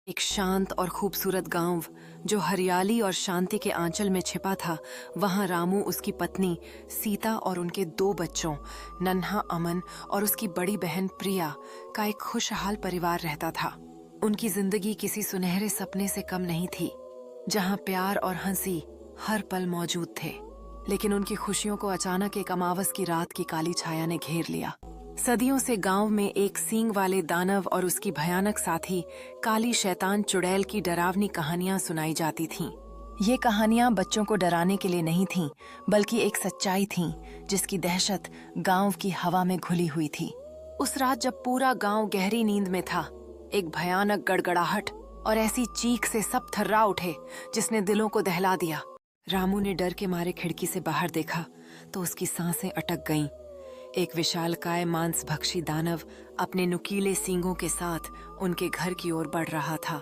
एक शांत और खूबसूरत गांव जो हरियाली और शांति के आंचल में छिपा था, वहां रामू, उसकी पत्नी सीता और उनके 2 बच्चों नन्हा अमन और उसकी बड़ी बहन प्रिया का एक खुशहाल परिवार रहता था। उनकी जिंदगी किसी सुनहरे सपने से कम नहीं थी, जहां प्यार और हंसी हर पल मौजूद थे। लेकिन उनकी खुशियों को अचानक एक अमावस की रात की काली छाया ने घेर लिया। सदियों से गांव में एक सींग वाले दानव और उसकी भयानक साथी काली शैतान चुड़ैल की डरावनी कहानियां सुनाई जाती थीं। ये कहानियां बच्चों को डराने के लिए नहीं थीं, बल्कि एक सच्चाई थीं जिसकी दहशत गांव की हवा में घुली हुई थी। उस रात जब पूरा गांव गहरी नींद में था, एक भयानक गड़गड़ाहट और ऐसी चीख से सब थर्रा उठे जिसने दिलों को दहला दिया। रामू ने डर के मारे खिड़की से बाहर देखा तो उसकी सांसें अटक गईं। एक विशालकाय मांसभक्षी दानव अपने नुकीले सींगों के साथ उनके घर की ओर बढ़ रहा था।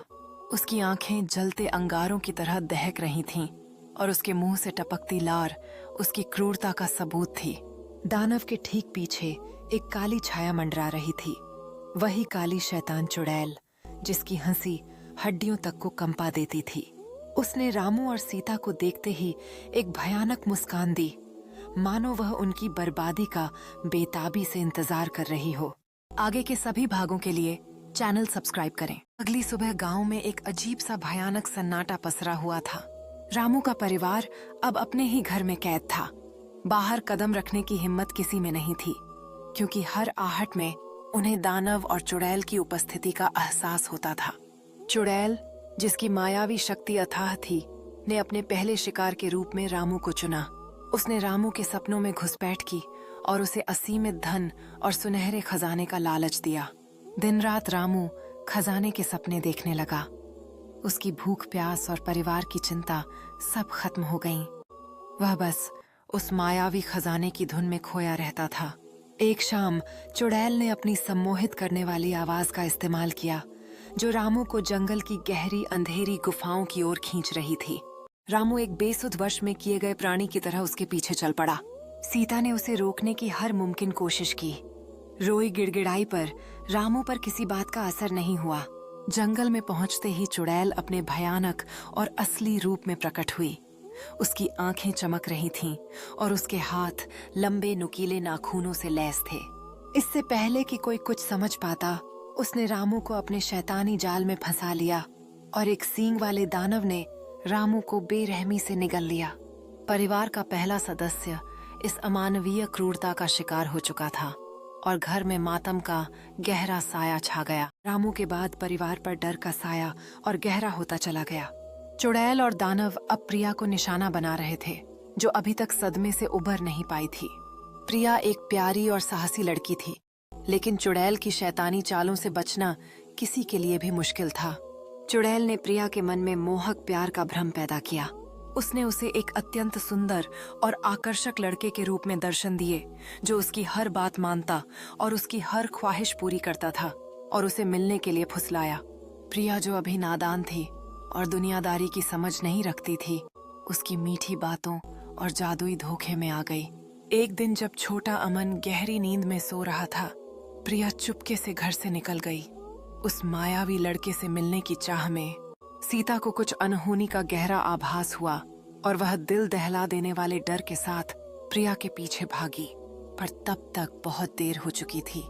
उसकी आंखें जलते अंगारों की तरह दहक रही थीं और उसके मुंह से टपकती लार उसकी क्रूरता का सबूत थी। दानव के ठीक पीछे एक काली छाया मंडरा रही थी, वही काली शैतान चुड़ैल जिसकी हंसी हड्डियों तक को कंपा देती थी। उसने रामू और सीता को देखते ही एक भयानक मुस्कान दी, मानो वह उनकी बर्बादी का बेताबी से इंतजार कर रही हो। आगे के सभी भागों के लिए चैनल सब्सक्राइब करें। अगली सुबह गांव में एक अजीब सा भयानक सन्नाटा पसरा हुआ था। रामू का परिवार अब अपने ही घर में कैद था। बाहर कदम रखने की हिम्मत किसी में नहीं थी, क्योंकि हर आहट में उन्हें दानव और चुड़ैल की उपस्थिति का एहसास होता था। चुड़ैल, जिसकी मायावी शक्ति अथाह थी, ने अपने पहले शिकार के रूप में रामू को चुना। उसने रामू के सपनों में घुसपैठ की और उसे असीमित धन और सुनहरे खजाने का लालच दिया। दिन रात रामू खजाने के सपने देखने लगा। उसकी भूख, प्यास और परिवार की चिंता सब खत्म हो गईं। वह बस उस मायावी खजाने की धुन में खोया रहता था। एक शाम चुड़ैल ने अपनी सम्मोहित करने वाली आवाज का इस्तेमाल किया, जो रामू को जंगल की गहरी अंधेरी गुफाओं की ओर खींच रही थी। रामू एक बेसुध वश में किए गए प्राणी की तरह उसके पीछे चल पड़ा। सीता ने उसे रोकने की हर मुमकिन कोशिश की। रोई गिड़गिड़ाई पर रामू पर किसी बात का असर नहीं हुआ। जंगल में पहुंचते ही चुड़ैल अपने भयानक और असली रूप में प्रकट हुई। उसकी आंखें चमक रही थीं और उसके हाथ लंबे नुकीले नाखूनों से लैस थे। इससे पहले कि कोई कुछ समझ पाता, उसने रामू को अपने शैतानी जाल में फंसा लिया और एक सींग वाले दानव ने रामू को बेरहमी से निगल लिया। परिवार का पहला सदस्य इस अमानवीय क्रूरता का शिकार हो चुका था और घर में मातम का गहरा साया छा गया। रामू के बाद परिवार पर डर का साया और गहरा होता चला गया। चुड़ैल और दानव अब प्रिया को निशाना बना रहे थे, जो अभी तक सदमे से उबर नहीं पाई थी। प्रिया एक प्यारी और साहसी लड़की थी, लेकिन चुड़ैल की शैतानी चालों से बचना किसी के लिए भी मुश्किल था। चुड़ैल ने प्रिया के मन में मोहक प्यार का भ्रम पैदा किया। उसने उसे एक अत्यंत सुंदर और आकर्षक लड़के के रूप में दर्शन दिए, जो उसकी हर बात मानता और उसकी हर ख्वाहिश पूरी करता था, और उसे मिलने के लिए फुसलाया। प्रिया, जो अभी नादान थी और दुनियादारी की समझ नहीं रखती थी, उसकी मीठी बातों और जादुई धोखे में आ गई। एक दिन जब छोटा अमन गहरी नींद में सो रहा था, प्रिया चुपके से घर से निकल गई। उस मायावी लड़के से मिलने की चाह में सीता को कुछ अनहोनी का गहरा आभास हुआ और वह दिल दहला देने वाले डर के साथ प्रिया के पीछे भागी, पर तब तक बहुत देर हो चुकी थी।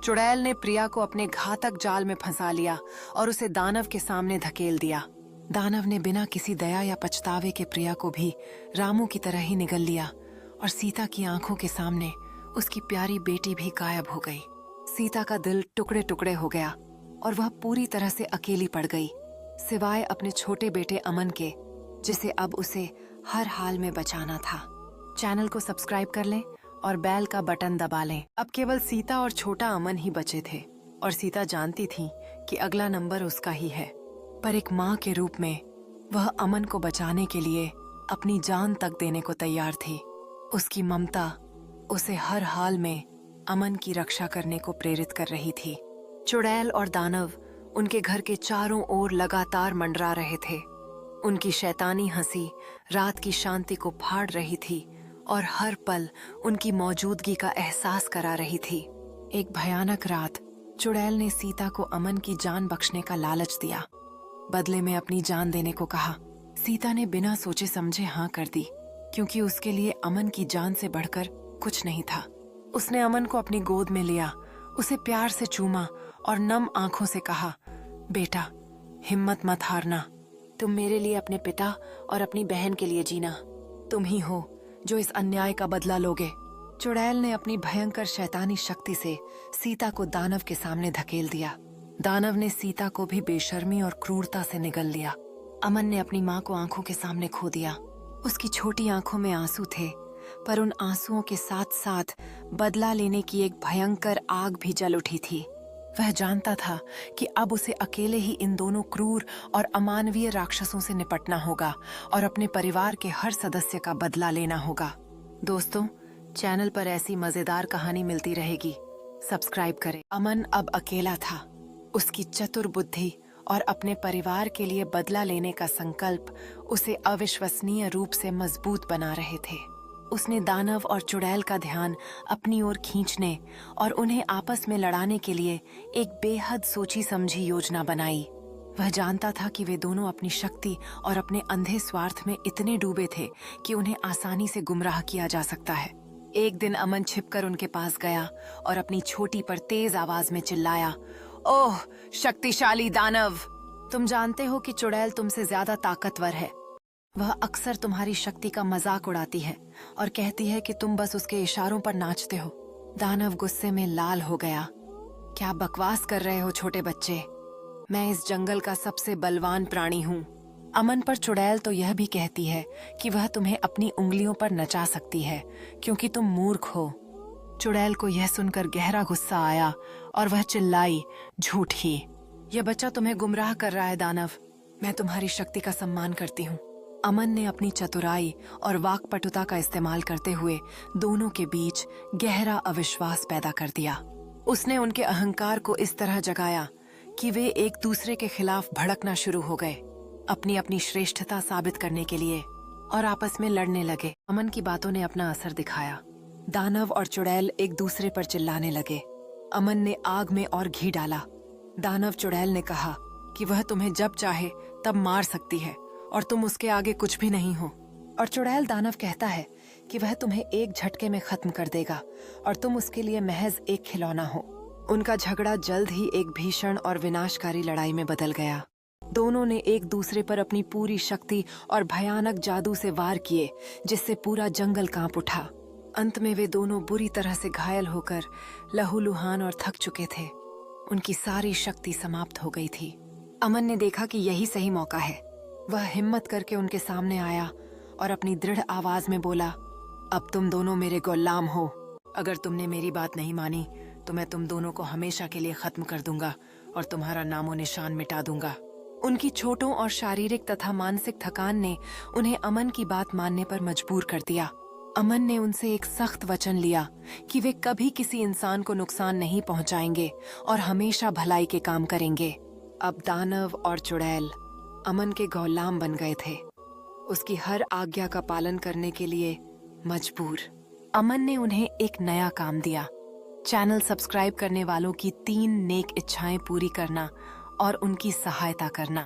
चुड़ैल ने प्रिया को अपने घातक जाल में फंसा लिया और उसे दानव के सामने धकेल दिया। दानव ने बिना किसी दया या पछतावे के प्रिया को भी रामू की तरह ही निगल लिया और सीता की आंखों के सामने उसकी प्यारी बेटी भी गायब हो गई। सीता का दिल टुकड़े टुकड़े हो गया और वह पूरी तरह से अकेली पड़ गई, सिवाय अपने छोटे बेटे अमन के, जिसे अब उसे हर हाल में बचाना था। चैनल को सब्सक्राइब कर लें और बेल का बटन दबा लें। अब केवल सीता और छोटा अमन ही बचे थे और सीता जानती थी कि अगला नंबर उसका ही है। पर एक माँ के रूप में वह अमन को बचाने के लिए अपनी जान तक देने को तैयार थी। उसकी ममता उसे हर हाल में अमन की रक्षा करने को प्रेरित कर रही थी। चुड़ैल और दानव उनके घर के चारों ओर लगातार मंडरा रहे थे। उनकी शैतानी हंसी रात की शांति को फाड़ रही थी और हर पल उनकी मौजूदगी का एहसास करा रही थी। एक भयानक रात चुड़ैल ने सीता को अमन की जान बख्शने का लालच दिया। बदले में अपनी जान देने को कहा। सीता ने बिना सोचे समझे हाँ कर दी, क्योंकि उसके लिए अमन की जान से बढ़कर कुछ नहीं था। उसने अमन को अपनी गोद में लिया, उसे प्यार से चूमा और नम आंखों से कहा, बेटा हिम्मत मत हारना, तुम मेरे लिए, अपने पिता और अपनी बहन के लिए जीना। तुम ही हो जो इस अन्याय का बदला लोगे। चुड़ैल ने अपनी भयंकर शैतानी शक्ति से सीता को दानव के सामने धकेल दिया। दानव ने सीता को भी बेशर्मी और क्रूरता से निगल लिया। अमन ने अपनी माँ को आंखों के सामने खो दिया। उसकी छोटी आंखों में आंसू थे, पर उन आंसुओं के साथ साथ बदला लेने की एक भयंकर आग भी जल उठी थी। वह जानता था कि अब उसे अकेले ही इन दोनों क्रूर और अमानवीय राक्षसों से निपटना होगा और अपने परिवार के हर सदस्य का बदला लेना होगा। दोस्तों, चैनल पर ऐसी मजेदार कहानी मिलती रहेगी, सब्सक्राइब करें। अमन अब अकेला था। उसकी चतुर बुद्धि और अपने परिवार के लिए बदला लेने का संकल्प उसे अविश्वसनीय रूप से मजबूत बना रहे थे। उसने दानव और चुड़ैल का ध्यान अपनी ओर खींचने और उन्हें आपस में लड़ाने के लिए एक बेहद सोची समझी योजना बनाई। वह जानता था कि वे दोनों अपनी शक्ति और अपने अंधे स्वार्थ में इतने डूबे थे कि उन्हें आसानी से गुमराह किया जा सकता है। एक दिन अमन छिपकर उनके पास गया और अपनी छोटी पर तेज आवाज में चिल्लाया, ओह शक्तिशाली दानव, तुम जानते हो कि चुड़ैल तुमसे ज्यादा ताकतवर है। वह अक्सर तुम्हारी शक्ति का मजाक उड़ाती है और कहती है कि तुम बस उसके इशारों पर नाचते हो। दानव गुस्से में लाल हो गया। क्या बकवास कर रहे हो छोटे बच्चे, मैं इस जंगल का सबसे बलवान प्राणी हूँ। अमन पर चुड़ैल तो यह भी कहती है कि वह तुम्हें अपनी उंगलियों पर नचा सकती है क्योंकि तुम मूर्ख हो। चुड़ैल को यह सुनकर गहरा गुस्सा आया और वह चिल्लाई, झूठ ही, यह बच्चा तुम्हें गुमराह कर रहा है दानव, मैं तुम्हारी शक्ति का सम्मान करती हूँ। अमन ने अपनी चतुराई और वाक्पटुता का इस्तेमाल करते हुए दोनों के बीच गहरा अविश्वास पैदा कर दिया। उसने उनके अहंकार को इस तरह जगाया कि वे एक दूसरे के खिलाफ भड़कना शुरू हो गए, अपनी अपनी श्रेष्ठता साबित करने के लिए, और आपस में लड़ने लगे। अमन की बातों ने अपना असर दिखाया। दानव और चुड़ैल एक दूसरे पर चिल्लाने लगे। अमन ने आग में और घी डाला। दानव चुड़ैल ने कहा कि वह तुम्हें जब चाहे तब मार सकती है और तुम उसके आगे कुछ भी नहीं हो। और चुड़ैल दानव कहता है कि वह तुम्हें एक झटके में खत्म कर देगा और तुम उसके लिए महज एक खिलौना हो। उनका झगड़ा जल्द ही एक भीषण और विनाशकारी लड़ाई में बदल गया। दोनों ने एक दूसरे पर अपनी पूरी शक्ति और भयानक जादू से वार किए, जिससे पूरा जंगल कांप उठा। अंत में वे दोनों बुरी तरह से घायल होकर लहूलुहान और थक चुके थे। उनकी सारी शक्ति समाप्त हो गई थी। अमन ने देखा कि यही सही मौका है। वह हिम्मत करके उनके सामने आया और अपनी दृढ़ आवाज में बोला, अब तुम दोनों मेरे गुलाम हो। अगर तुमने मेरी बात नहीं मानी तो मैं तुम दोनों को हमेशा के लिए खत्म कर दूंगा और तुम्हारा नामो निशान मिटा दूंगा। उनकी चोटों और शारीरिक तथा मानसिक थकान ने उन्हें अमन की बात मानने पर मजबूर कर दिया। अमन ने उनसे एक सख्त वचन लिया कि वे कभी किसी इंसान को नुकसान नहीं पहुंचाएंगे और हमेशा भलाई के काम करेंगे। अब दानव और चुड़ैल अमन के गुलाम बन गए थे, उसकी हर आज्ञा का पालन करने के लिए मजबूर। अमन ने उन्हें एक नया काम दिया, चैनल सब्सक्राइब करने वालों की 3 नेक इच्छाएं पूरी करना और उनकी सहायता करना।